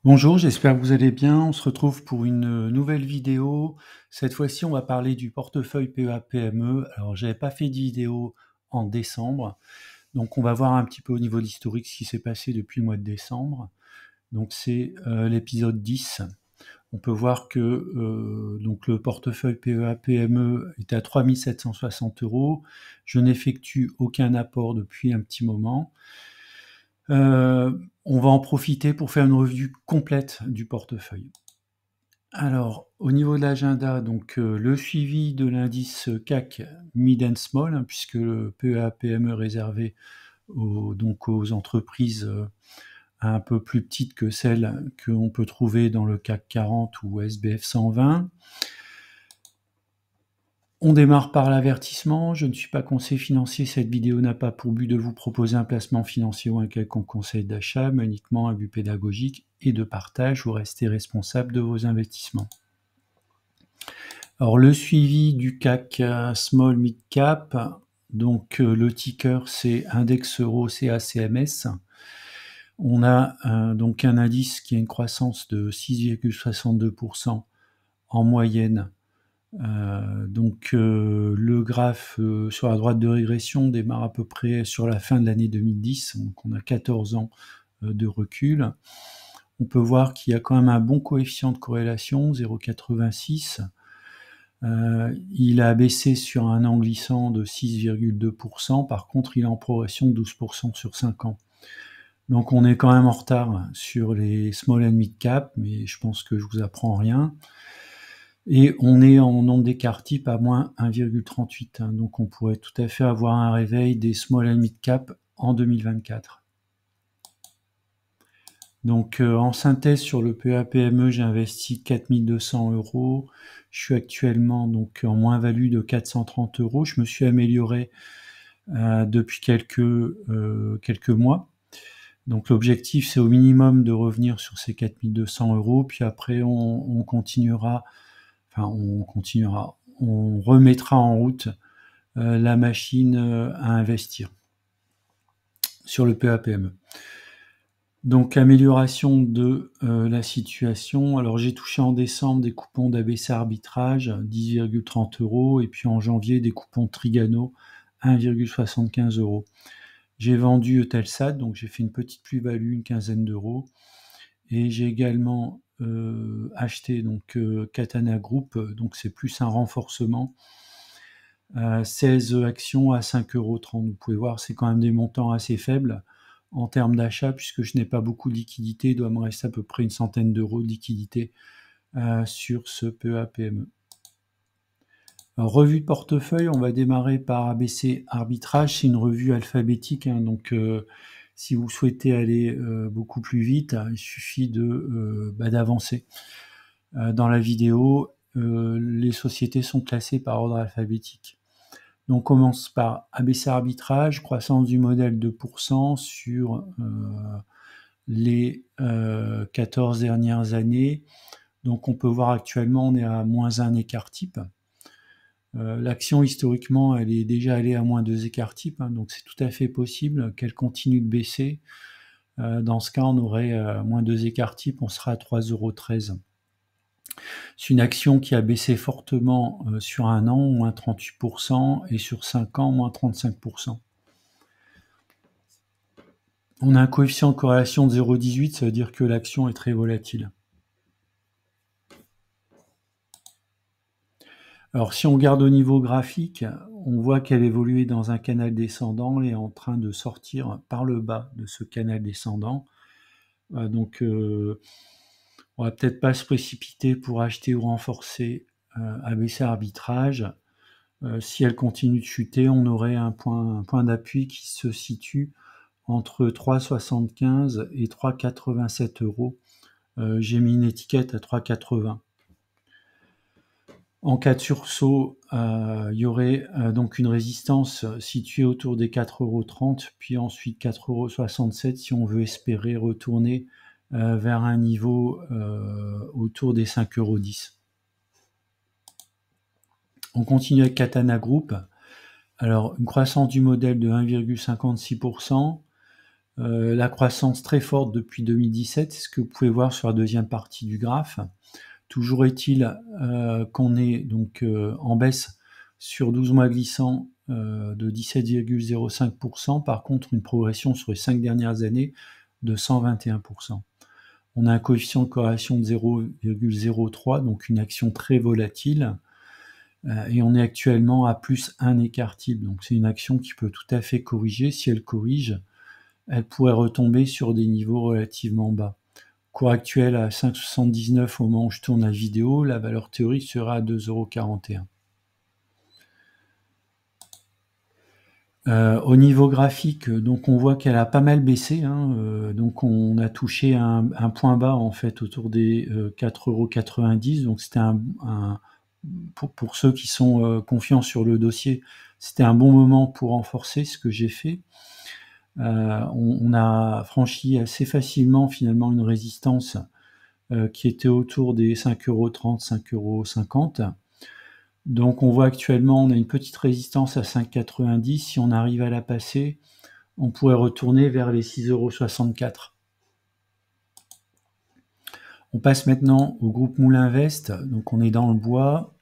Bonjour, j'espère que vous allez bien. On se retrouve pour une nouvelle vidéo. Cette fois-ci, on va parler du portefeuille PEA-PME. Alors, j'avais pas fait de vidéo en décembre, donc on va voir un petit peu au niveau de l'historique ce qui s'est passé depuis le mois de décembre. Donc, c'est l'épisode 10. On peut voir que donc le portefeuille PEA-PME est à 3 760 euros. Je n'effectue aucun apport depuis un petit moment. On va en profiter pour faire une revue complète du portefeuille. Alors, au niveau de l'agenda, donc le suivi de l'indice CAC Mid and Small, hein, puisque le PEA-PME est réservé donc aux entreprises un peu plus petites que celles qu'on peut trouver dans le CAC 40 ou SBF 120. On démarre par l'avertissement. Je ne suis pas conseiller financier. Cette vidéo n'a pas pour but de vous proposer un placement financier ou un quelconque conseil d'achat, mais uniquement un but pédagogique et de partage. Vous restez responsable de vos investissements. Alors, le suivi du CAC Small Mid Cap, donc le ticker c'est Index Euro CACMS. On a donc un indice qui a une croissance de 6,62% en moyenne. Le graphe sur la droite de régression démarre à peu près sur la fin de l'année 2010, donc on a 14 ans de recul. On peut voir qu'il y a quand même un bon coefficient de corrélation, 0,86. Il a baissé sur un an glissant de 6,2%, par contre il est en progression de 12% sur 5 ans. Donc on est quand même en retard sur les small and mid cap, mais je pense que je vous apprends rien. Et on est en nombre d'écart type à moins 1,38. Donc on pourrait tout à fait avoir un réveil des small and mid cap en 2024. Donc en synthèse sur le PEA-PME, j'ai investi 4 200 euros. Je suis actuellement donc en moins-value de 430 euros. Je me suis amélioré depuis quelques mois. Donc l'objectif, c'est au minimum de revenir sur ces 4 200 euros. Puis après, on continuera, on remettra en route la machine à investir sur le PEA-PME. Donc amélioration de la situation. Alors j'ai touché en décembre des coupons d'ABC Arbitrage, 10,30 euros, et puis en janvier des coupons Trigano, 1,75 euros. J'ai vendu Eutelsat, donc j'ai fait une petite plus-value, une quinzaine d'euros. Et j'ai également acheté donc Katana Group, donc c'est plus un renforcement. 16 actions à 5,30 euros. Vous pouvez voir, c'est quand même des montants assez faibles en termes d'achat, puisque je n'ai pas beaucoup de liquidité. Il doit me rester à peu près une centaine d'euros de liquidité sur ce PEA-PME. Revue de portefeuille, on va démarrer par ABC Arbitrage. C'est une revue alphabétique, hein, donc si vous souhaitez aller beaucoup plus vite, il suffit d'avancer. Dans la vidéo, les sociétés sont classées par ordre alphabétique. Donc on commence par ABC Arbitrage, croissance du modèle 2% sur les 14 dernières années. Donc on peut voir actuellement on est à moins 1 écart type. L'action historiquement elle est déjà allée à moins 2 écarts type, hein, donc c'est tout à fait possible qu'elle continue de baisser. Dans ce cas on aurait moins 2 écarts type, on sera à 3,13 €. C'est une action qui a baissé fortement sur un an, moins 38%, et sur 5 ans, moins 35%. On a un coefficient de corrélation de 0,18, ça veut dire que l'action est très volatile. Alors si on regarde au niveau graphique, on voit qu'elle évoluait dans un canal descendant, elle est en train de sortir par le bas de ce canal descendant. Donc on va peut-être pas se précipiter pour acheter ou renforcer ABC Arbitrage. Si elle continue de chuter, on aurait un point d'appui qui se situe entre 3,75 et 3,87 euros. J'ai mis une étiquette à 3,80. En cas de sursaut, il y aurait donc une résistance située autour des 4,30 €, puis ensuite 4,67 € si on veut espérer retourner vers un niveau autour des 5,10 €. On continue avec Katana Group. Alors, une croissance du modèle de 1,56%. La croissance très forte depuis 2017, c'est ce que vous pouvez voir sur la deuxième partie du graphe. Toujours est-il qu'on est donc en baisse sur 12 mois glissants de 17,05%. Par contre, une progression sur les 5 dernières années de 121%. On a un coefficient de corrélation de 0,03, donc une action très volatile. Et on est actuellement à plus 1 écart type. Donc c'est une action qui peut tout à fait corriger. Si elle corrige, elle pourrait retomber sur des niveaux relativement bas. Cours actuel à 5,79 au moment où je tourne la vidéo, la valeur théorique sera à 2,41 €. Au niveau graphique, donc on voit qu'elle a pas mal baissé, hein, donc on a touché un point bas en fait autour des 4,90 €. Donc c'était pour ceux qui sont confiants sur le dossier, c'était un bon moment pour renforcer, ce que j'ai fait. On a franchi assez facilement finalement une résistance qui était autour des 5,30 €, 5,50 €. Donc on voit actuellement, on a une petite résistance à 5,90 €. Si on arrive à la passer, on pourrait retourner vers les 6,64 €. On passe maintenant au groupe Moulinvest. Donc on est dans le bois.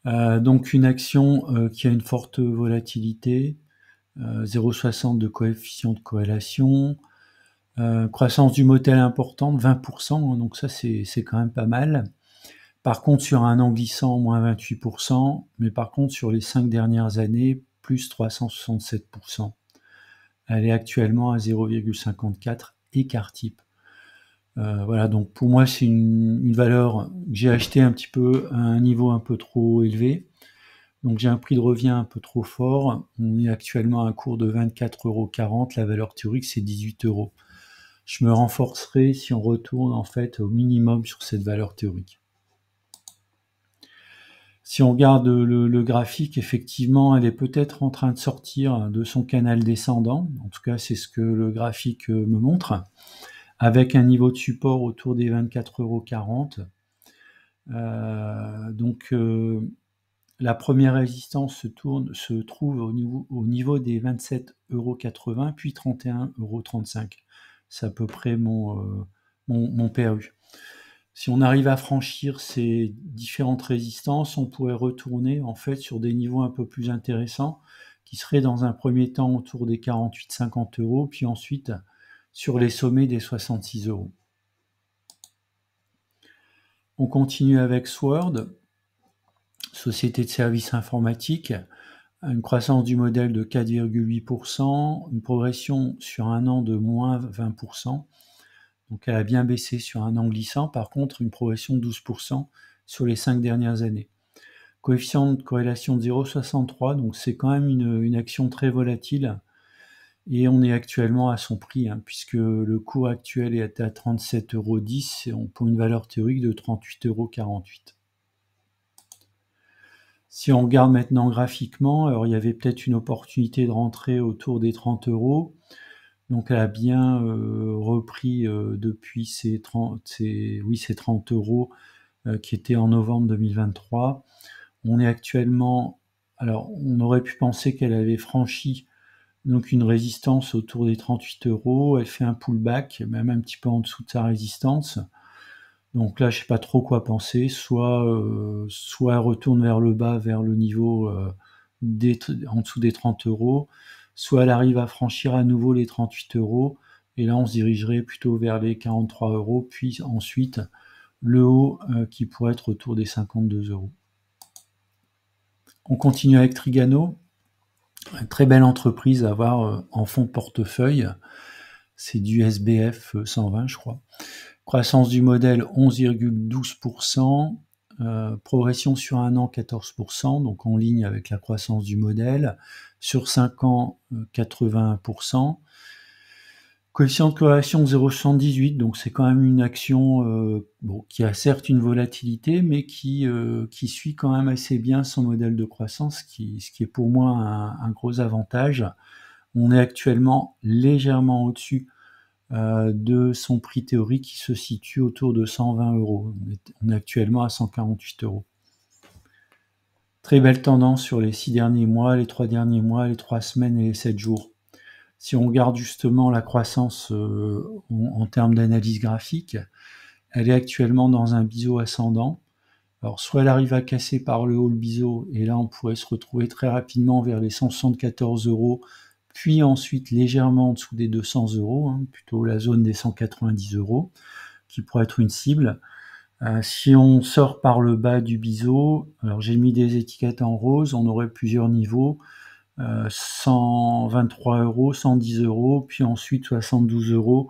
Donc une action qui a une forte volatilité, 0,60 de coefficient de corrélation, croissance du modèle importante, 20%, hein, donc ça c'est quand même pas mal. Par contre, sur un an glissant, moins 28%, mais par contre, sur les 5 dernières années, plus 367%. Elle est actuellement à 0,54 écart type. Voilà, donc pour moi, c'est une valeur que j'ai achetée un petit peu à un niveau un peu trop élevé. Donc j'ai un prix de revient un peu trop fort. On est actuellement à un cours de 24,40 €. La valeur théorique, c'est 18 €. Je me renforcerai si on retourne en fait au minimum sur cette valeur théorique. Si on regarde le graphique, effectivement, elle est peut-être en train de sortir de son canal descendant. En tout cas, c'est ce que le graphique me montre, avec un niveau de support autour des 24,40 €. Donc, la première résistance se trouve au niveau des 27,80 €, puis 31,35 €. C'est à peu près mon PAU. Si on arrive à franchir ces différentes résistances, on pourrait retourner en fait sur des niveaux un peu plus intéressants, qui seraient dans un premier temps autour des 48-50 €, puis ensuite sur les sommets des 66 €. On continue avec Sword, société de services informatiques, une croissance du modèle de 4,8%, une progression sur un an de moins 20%. Donc elle a bien baissé sur un an glissant, par contre une progression de 12% sur les 5 dernières années. Coefficient de corrélation de 0,63, donc c'est quand même une action très volatile, et on est actuellement à son prix, hein, puisque le cours actuel est à 37,10 € pour une valeur théorique de 38,48 €. Si on regarde maintenant graphiquement, alors il y avait peut-être une opportunité de rentrer autour des 30 €. Donc elle a bien repris depuis ces 30 € qui étaient en novembre 2023. On est actuellement, alors on aurait pu penser qu'elle avait franchi donc une résistance autour des 38 €. Elle fait un pullback, même un petit peu en dessous de sa résistance. Donc là, je sais pas trop quoi penser. Soit elle retourne vers le bas, vers le niveau en dessous des 30 €, soit elle arrive à franchir à nouveau les 38 €, et là on se dirigerait plutôt vers les 43 €, puis ensuite le haut qui pourrait être autour des 52 €. On continue avec Trigano, une très belle entreprise à avoir en fonds de portefeuille. C'est du SBF 120, je crois. Croissance du modèle 11,12%, progression sur un an 14%, donc en ligne avec la croissance du modèle. Sur 5 ans, 81%. Coefficient de corrélation 0,78, donc c'est quand même une action qui a certes une volatilité, mais qui suit quand même assez bien son modèle de croissance, ce qui est pour moi un gros avantage. On est actuellement légèrement au-dessus de son prix théorique, qui se situe autour de 120 €. On est actuellement à 148 €. Très belle tendance sur les 6 derniers mois, les 3 derniers mois, les 3 semaines et les 7 jours. Si on regarde justement la croissance en termes d'analyse graphique, elle est actuellement dans un biseau ascendant. Alors, soit elle arrive à casser par le haut le biseau, et là, on pourrait se retrouver très rapidement vers les 174 €, puis ensuite légèrement en dessous des 200 €, plutôt la zone des 190 €, qui pourrait être une cible. Si on sort par le bas du biseau, alors j'ai mis des étiquettes en rose, on aurait plusieurs niveaux, 123 €, 110 €, puis ensuite 72 €,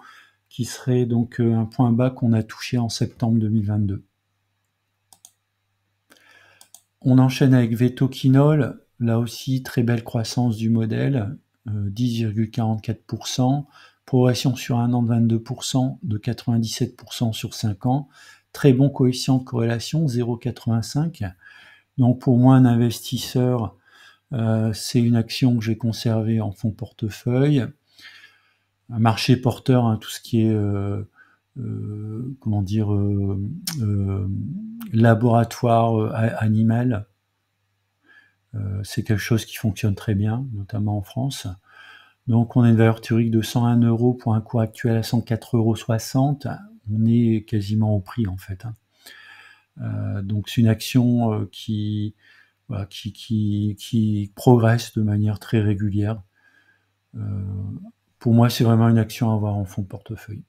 qui serait donc un point bas qu'on a touché en septembre 2022. On enchaîne avec Vetoquinol, là aussi très belle croissance du modèle, 10,44%, progression sur un an de 22%, de 97% sur 5 ans, très bon coefficient de corrélation, 0,85. Donc pour moi, un investisseur, c'est une action que j'ai conservée en fonds portefeuille. Un marché porteur, tout ce qui est laboratoire animal, c'est quelque chose qui fonctionne très bien, notamment en France. Donc on a une valeur théorique de 101 € pour un cours actuel à 104,60 €. On est quasiment au prix en fait. Donc c'est une action qui progresse de manière très régulière. Pour moi, c'est vraiment une action à avoir en fonds de portefeuille.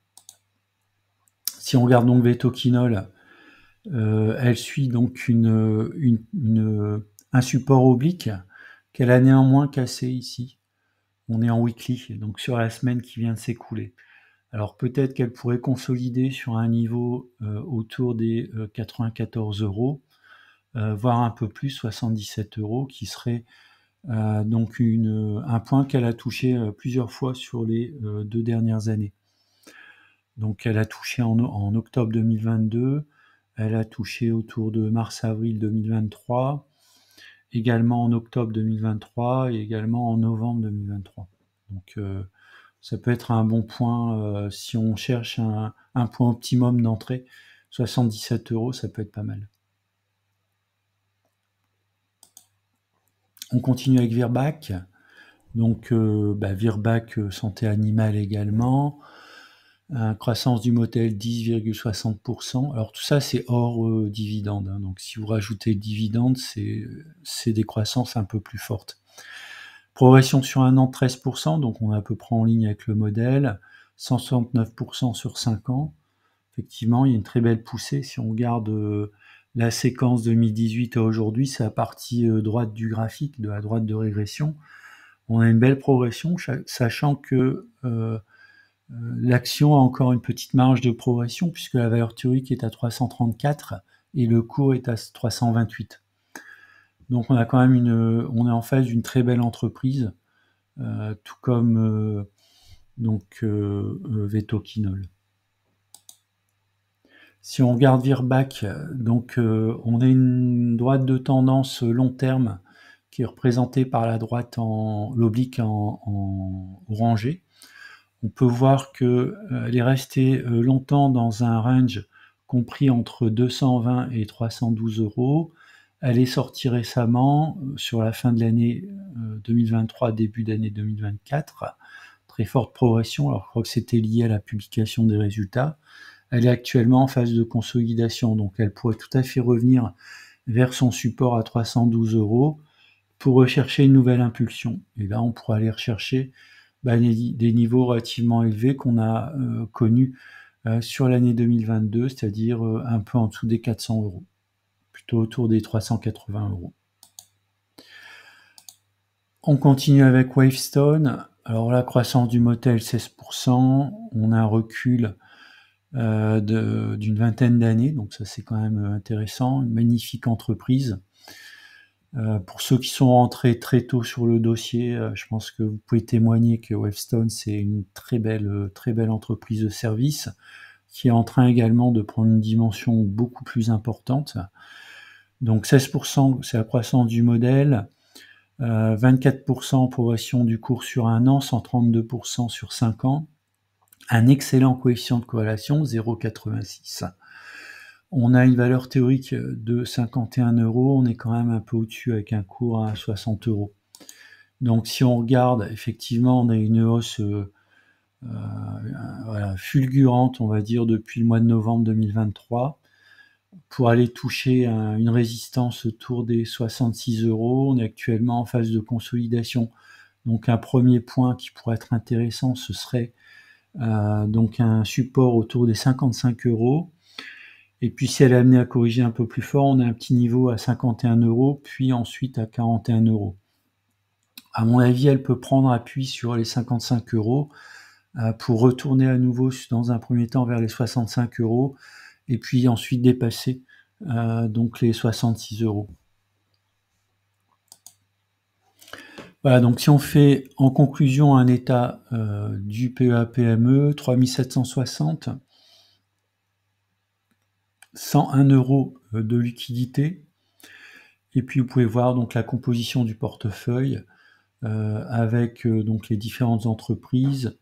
Si on regarde donc Vetoquinol, elle suit donc un support oblique qu'elle a néanmoins cassé ici. On est en weekly, donc sur la semaine qui vient de s'écouler. Alors peut-être qu'elle pourrait consolider sur un niveau autour des 94 €, voire un peu plus, 77 €, qui serait donc un point qu'elle a touché plusieurs fois sur les 2 dernières années. Donc elle a touché en octobre 2022, elle a touché autour de mars-avril 2023, également en octobre 2023 et également en novembre 2023. Donc ça peut être un bon point si on cherche un point optimum d'entrée. 77 €, ça peut être pas mal. On continue avec Virbac. Donc Virbac, santé animale également. Croissance du modèle 10,60%. Alors tout ça, c'est hors dividende. Donc si vous rajoutez le dividende, c'est des croissances un peu plus fortes. Progression sur un an, 13%, donc on est à peu près en ligne avec le modèle. 169% sur 5 ans. Effectivement, il y a une très belle poussée. Si on regarde la séquence 2018 à aujourd'hui, c'est la partie droite du graphique, de la droite de régression. On a une belle progression, sachant que l'action a encore une petite marge de progression, puisque la valeur théorique est à 334 et le cours est à 328. Donc on a quand même on est en face d'une très belle entreprise, tout comme Vetoquinol. Si on regarde Virbac, donc on a une droite de tendance long terme qui est représentée par la droite l'oblique en orangé. On peut voir qu'elle est restée longtemps dans un range compris entre 220 et 312 €. Elle est sortie récemment, sur la fin de l'année 2023, début d'année 2024. Très forte progression, alors je crois que c'était lié à la publication des résultats. Elle est actuellement en phase de consolidation, donc elle pourrait tout à fait revenir vers son support à 312 € pour rechercher une nouvelle impulsion. Et là, on pourra aller rechercher des niveaux relativement élevés qu'on a connus sur l'année 2022, c'est-à-dire un peu en dessous des 400 €, plutôt autour des 380 €. On continue avec Wavestone. Alors la croissance du modèle 16%, on a un recul d'une vingtaine d'années, donc ça c'est quand même intéressant, une magnifique entreprise. Pour ceux qui sont rentrés très tôt sur le dossier, je pense que vous pouvez témoigner que Wavestone, c'est une très belle entreprise de service qui est en train également de prendre une dimension beaucoup plus importante. Donc 16%, c'est la croissance du modèle, 24% progression du cours sur un an, 132% sur 5 ans, un excellent coefficient de corrélation, 0,86. On a une valeur théorique de 51 €, on est quand même un peu au-dessus avec un cours à 60 €. Donc si on regarde, effectivement, on a une hausse voilà, fulgurante, on va dire, depuis le mois de novembre 2023, pour aller toucher une résistance autour des 66 euros. On est actuellement en phase de consolidation. Donc un premier point qui pourrait être intéressant, ce serait donc un support autour des 55 euros. Et puis si elle est amenée à corriger un peu plus fort, on a un petit niveau à 51 euros, puis ensuite à 41 euros. À mon avis, elle peut prendre appui sur les 55 euros pour retourner à nouveau dans un premier temps vers les 65 euros et puis ensuite dépasser donc les 66 euros. Voilà, donc si on fait en conclusion un état du PEA-PME, 3760, 101 euros de liquidité, et puis vous pouvez voir donc la composition du portefeuille avec donc les différentes entreprises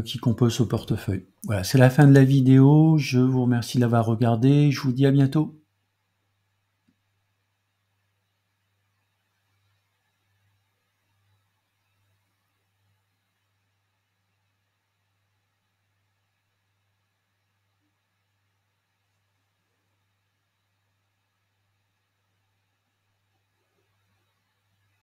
qui composent ce portefeuille. Voilà, c'est la fin de la vidéo. Je vous remercie de l'avoir regardé. Je vous dis à bientôt.